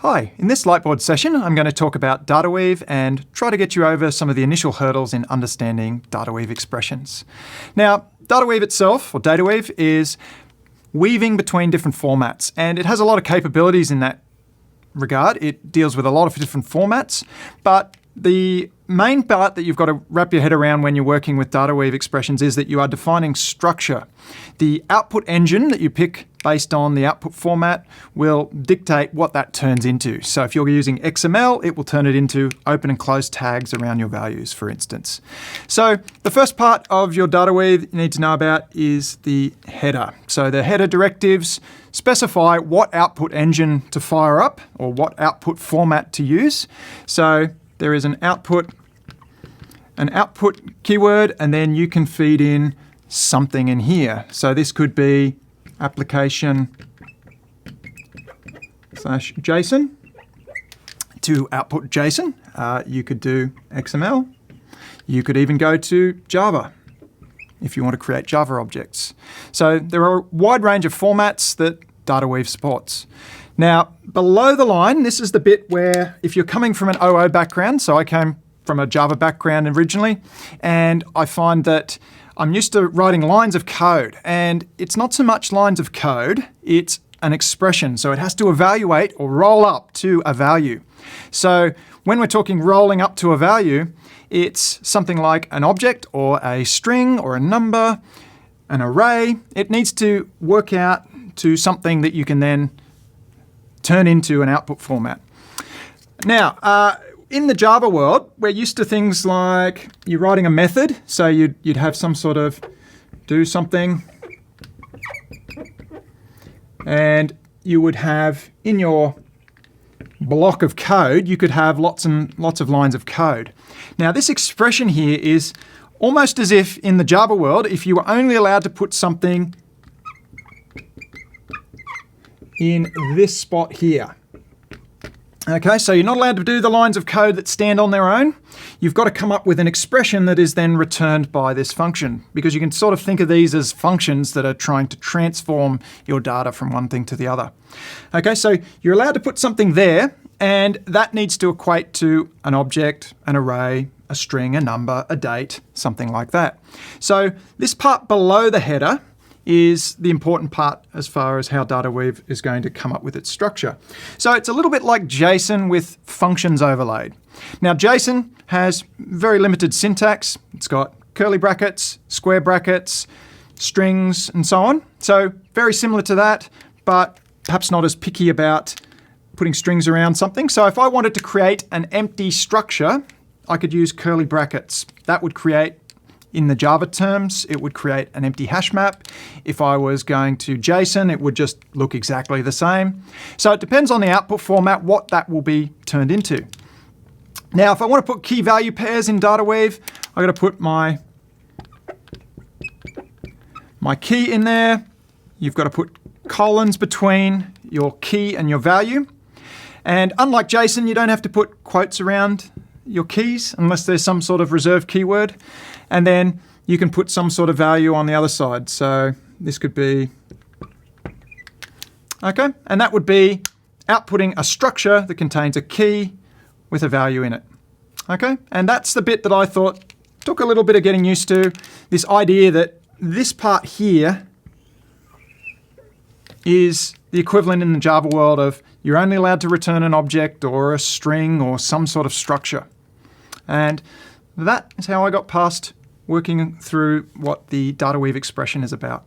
Hi, in this Lightboard session I'm going to talk about DataWeave and try to get you over some of the initial hurdles in understanding DataWeave expressions. Now, DataWeave itself, or DataWeave, is weaving between different formats, and it has a lot of capabilities in that regard. It deals with a lot of different formats, but the main part that you've got to wrap your head around when you're working with DataWeave expressions is that you are defining structure. The output engine that you pick based on the output format will dictate what that turns into. So if you're using XML, it will turn it into open and close tags around your values, for instance. So the first part of your DataWeave you need to know about is the header. So the header directives specify what output engine to fire up or what output format to use. So there is an output keyword, and then you can feed in something in here. So this could be application/JSON to output JSON. You could do XML. You could even go to Java if you want to create Java objects. So there are a wide range of formats that DataWeave supports. Now, below the line, this is the bit where if you're coming from an OO background, so I came from a Java background originally, and I find that I'm used to writing lines of code, and it's not so much lines of code, it's an expression. So it has to evaluate or roll up to a value. So when we're talking rolling up to a value, it's something like an object or a string or a number, an array. It needs to work out to something that you can then turn into an output format. Now, in the Java world, we're used to things like you're writing a method. So you'd have some sort of do something. And you would have in your block of code, you could have lots and lots of lines of code. Now, this expression here is almost as if in the Java world, if you were only allowed to put something in this spot here. Okay, so you're not allowed to do the lines of code that stand on their own. You've got to come up with an expression that is then returned by this function, because you can sort of think of these as functions that are trying to transform your data from one thing to the other. Okay, so you're allowed to put something there, and that needs to equate to an object, an array, a string, a number, a date, something like that. So this part below the header is the important part as far as how DataWeave is going to come up with its structure. So it's a little bit like JSON with functions overlaid. Now, JSON has very limited syntax. It's got curly brackets, square brackets, strings, and so on. So very similar to that, but perhaps not as picky about putting strings around something. So if I wanted to create an empty structure, I could use curly brackets. That would create, in the Java terms, it would create an empty hash map. If I was going to JSON, it would just look exactly the same. So it depends on the output format what that will be turned into. Now, if I want to put key value pairs in DataWeave, I've got to put my key in there. You've got to put colons between your key and your value. And unlike JSON, you don't have to put quotes around your keys unless there's some sort of reserved keyword. And then you can put some sort of value on the other side. So this could be, okay, and that would be outputting a structure that contains a key with a value in it. Okay, and that's the bit that I thought took a little bit of getting used to, this idea that this part here is the equivalent in the Java world of you're only allowed to return an object or a string or some sort of structure. And that is how I got past working through what the DataWeave expression is about.